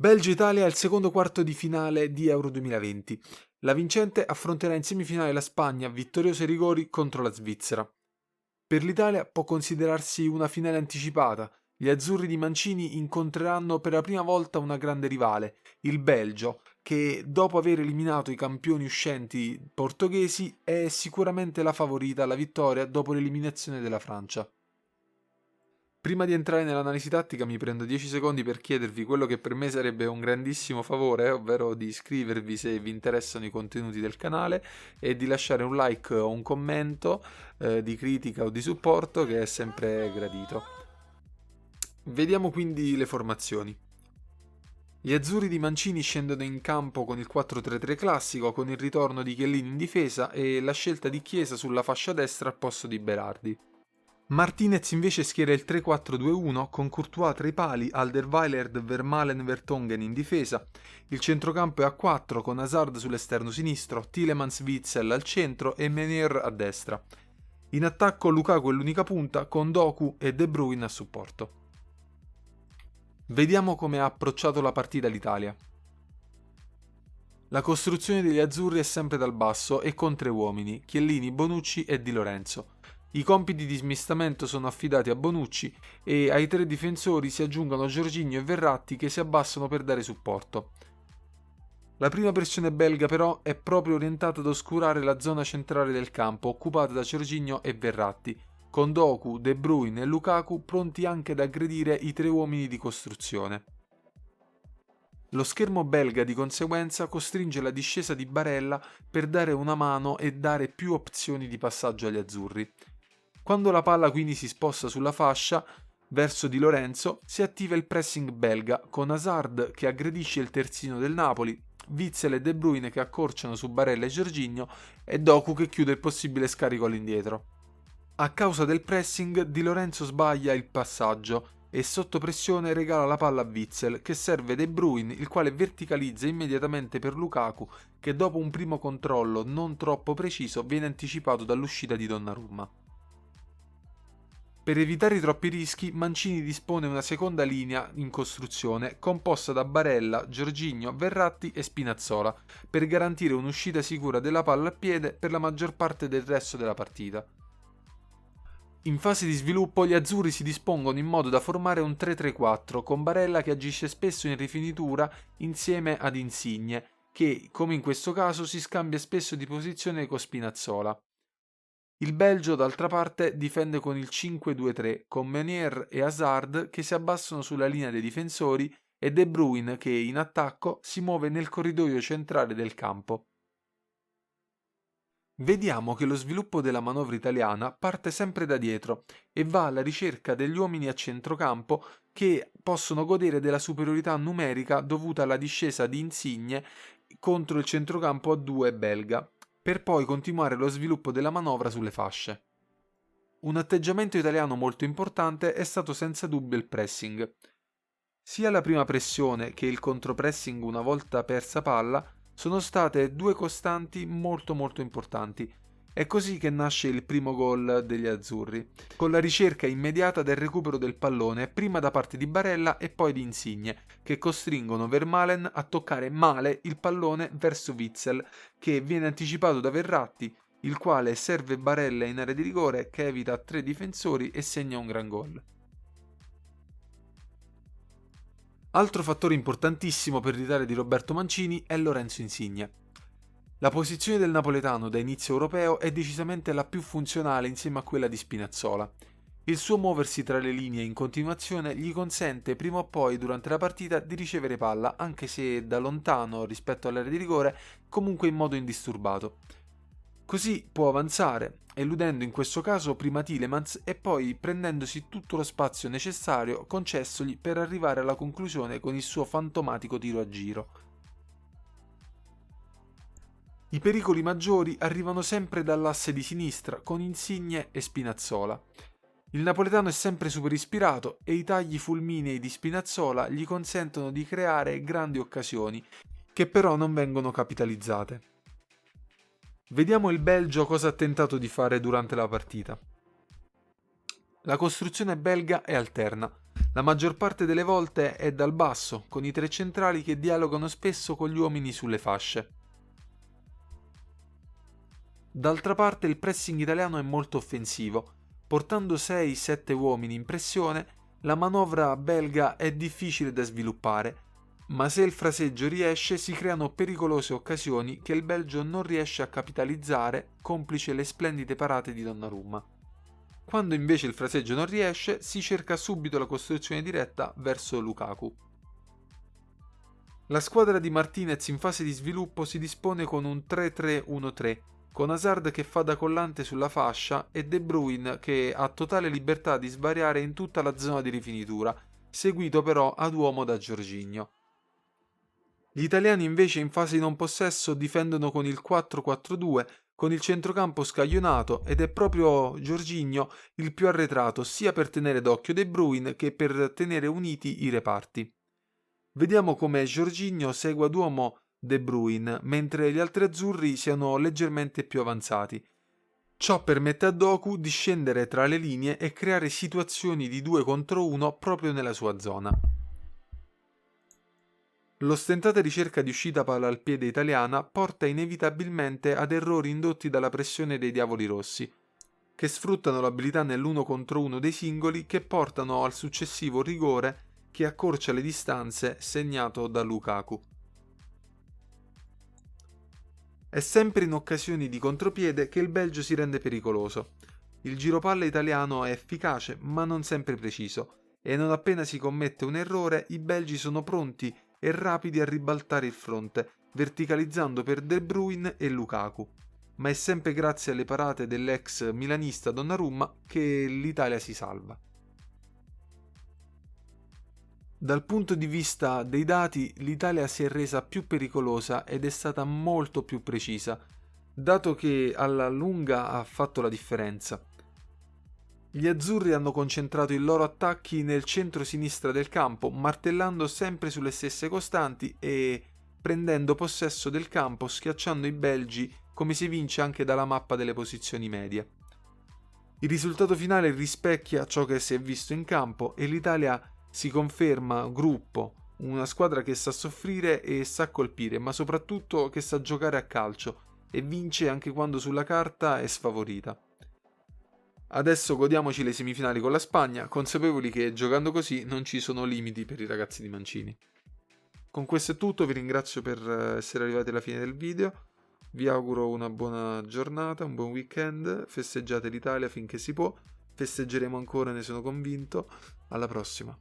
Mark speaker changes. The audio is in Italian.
Speaker 1: Belgio-Italia è il secondo quarto di finale di Euro 2020. La vincente affronterà in semifinale la Spagna, vittoriosa ai rigori contro la Svizzera. Per l'Italia può considerarsi una finale anticipata. Gli azzurri di Mancini incontreranno per la prima volta una grande rivale, il Belgio, che dopo aver eliminato i campioni uscenti portoghesi è sicuramente la favorita alla vittoria dopo l'eliminazione della Francia. Prima di entrare nell'analisi tattica mi prendo 10 secondi per chiedervi quello che per me sarebbe un grandissimo favore, ovvero di iscrivervi se vi interessano i contenuti del canale e di lasciare un like o un commento di critica o di supporto, che è sempre gradito. Vediamo quindi le formazioni. Gli azzurri di Mancini scendono in campo con il 4-3-3 classico, con il ritorno di Chiellini in difesa e la scelta di Chiesa sulla fascia destra al posto di Berardi. Martinez invece schiera il 3-4-2-1 con Courtois tra i pali, Alderweireld, Vermaelen, Vertonghen in difesa. Il centrocampo è a 4 con Hazard sull'esterno sinistro, Tielemans, Witsel al centro e Meunier a destra. In attacco Lukaku è l'unica punta con Doku e De Bruyne a supporto. Vediamo come ha approcciato la partita l'Italia. La costruzione degli azzurri è sempre dal basso e con 3 uomini, Chiellini, Bonucci e Di Lorenzo. I compiti di smistamento sono affidati a Bonucci e ai 3 difensori si aggiungono Jorginho e Verratti che si abbassano per dare supporto. La prima pressione belga però è proprio orientata ad oscurare la zona centrale del campo occupata da Jorginho e Verratti, con Doku, De Bruyne e Lukaku pronti anche ad aggredire i 3 uomini di costruzione. Lo schermo belga di conseguenza costringe la discesa di Barella per dare una mano e dare più opzioni di passaggio agli azzurri. Quando la palla quindi si sposta sulla fascia verso Di Lorenzo, si attiva il pressing belga con Hazard che aggredisce il terzino del Napoli, Witsel e De Bruyne che accorciano su Barella e Jorginho e Doku che chiude il possibile scarico all'indietro. A causa del pressing, Di Lorenzo sbaglia il passaggio e sotto pressione regala la palla a Witsel che serve De Bruyne, il quale verticalizza immediatamente per Lukaku che dopo un primo controllo non troppo preciso viene anticipato dall'uscita di Donnarumma. Per evitare troppi rischi, Mancini dispone una seconda linea in costruzione composta da Barella, Jorginho, Verratti e Spinazzola per garantire un'uscita sicura della palla a piede per la maggior parte del resto della partita. In fase di sviluppo gli azzurri si dispongono in modo da formare un 3-3-4 con Barella che agisce spesso in rifinitura insieme ad Insigne che, come in questo caso, si scambia spesso di posizione con Spinazzola. Il Belgio, d'altra parte, difende con il 5-2-3, con Meunier e Hazard che si abbassano sulla linea dei difensori e De Bruyne che, in attacco, si muove nel corridoio centrale del campo. Vediamo che lo sviluppo della manovra italiana parte sempre da dietro e va alla ricerca degli uomini a centrocampo che possono godere della superiorità numerica dovuta alla discesa di Insigne contro il centrocampo a 2 belga, per poi continuare lo sviluppo della manovra sulle fasce. Un atteggiamento italiano molto importante è stato senza dubbio il pressing. Sia la prima pressione che il contropressing una volta persa palla sono state 2 costanti molto importanti. È così che nasce il primo gol degli azzurri, con la ricerca immediata del recupero del pallone prima da parte di Barella e poi di Insigne, che costringono Vermaelen a toccare male il pallone verso Witsel, che viene anticipato da Verratti, il quale serve Barella in area di rigore che evita 3 difensori e segna un gran gol. Altro fattore importantissimo per l'Italia di Roberto Mancini è Lorenzo Insigne. La posizione del napoletano da inizio europeo è decisamente la più funzionale insieme a quella di Spinazzola. Il suo muoversi tra le linee in continuazione gli consente prima o poi durante la partita di ricevere palla, anche se da lontano rispetto all'area di rigore, comunque in modo indisturbato. Così può avanzare, eludendo in questo caso prima Tielemans e poi prendendosi tutto lo spazio necessario concessogli per arrivare alla conclusione con il suo fantomatico tiro a giro. I pericoli maggiori arrivano sempre dall'asse di sinistra con Insigne e Spinazzola. Il napoletano è sempre super ispirato e i tagli fulminei di Spinazzola gli consentono di creare grandi occasioni, che però non vengono capitalizzate. Vediamo il Belgio cosa ha tentato di fare durante la partita. La costruzione belga è alterna. La maggior parte delle volte è dal basso, con i tre centrali che dialogano spesso con gli uomini sulle fasce. D'altra parte il pressing italiano è molto offensivo. Portando 6-7 uomini in pressione, la manovra belga è difficile da sviluppare, ma se il fraseggio riesce si creano pericolose occasioni che il Belgio non riesce a capitalizzare, complice le splendide parate di Donnarumma. Quando invece il fraseggio non riesce, si cerca subito la costruzione diretta verso Lukaku. La squadra di Martinez in fase di sviluppo si dispone con un 3-3-1-3, con Hazard che fa da collante sulla fascia e De Bruyne che ha totale libertà di svariare in tutta la zona di rifinitura, seguito però ad uomo da Jorginho. Gli italiani invece in fase di non possesso difendono con il 4-4-2, con il centrocampo scaglionato, ed è proprio Jorginho il più arretrato sia per tenere d'occhio De Bruyne che per tenere uniti i reparti. Vediamo come Jorginho segua d'uomo De Bruyne, mentre gli altri azzurri siano leggermente più avanzati. Ciò permette a Doku di scendere tra le linee e creare situazioni di 2 contro 1 proprio nella sua zona. L'ostentata ricerca di uscita palla al piede italiana porta inevitabilmente ad errori indotti dalla pressione dei Diavoli Rossi, che sfruttano l'abilità nell'1 contro 1 dei singoli che portano al successivo rigore che accorcia le distanze segnato da Lukaku. È sempre in occasioni di contropiede che il Belgio si rende pericoloso. Il giropalle italiano è efficace ma non sempre preciso e non appena si commette un errore i belgi sono pronti e rapidi a ribaltare il fronte, verticalizzando per De Bruyne e Lukaku. Ma è sempre grazie alle parate dell'ex milanista Donnarumma che l'Italia si salva. Dal punto di vista dei dati, l'Italia si è resa più pericolosa ed è stata molto più precisa, dato che alla lunga ha fatto la differenza. Gli azzurri hanno concentrato i loro attacchi nel centro-sinistra del campo, martellando sempre sulle stesse costanti e prendendo possesso del campo, schiacciando i belgi come si evince anche dalla mappa delle posizioni medie. Il risultato finale rispecchia ciò che si è visto in campo e l'Italia si conferma gruppo, una squadra che sa soffrire e sa colpire, ma soprattutto che sa giocare a calcio e vince anche quando sulla carta è sfavorita. Adesso godiamoci le semifinali con la Spagna, consapevoli che giocando così non ci sono limiti per i ragazzi di Mancini. Con questo è tutto, vi ringrazio per essere arrivati alla fine del video, vi auguro una buona giornata, un buon weekend, festeggiate l'Italia finché si può, festeggeremo ancora, ne sono convinto, alla prossima.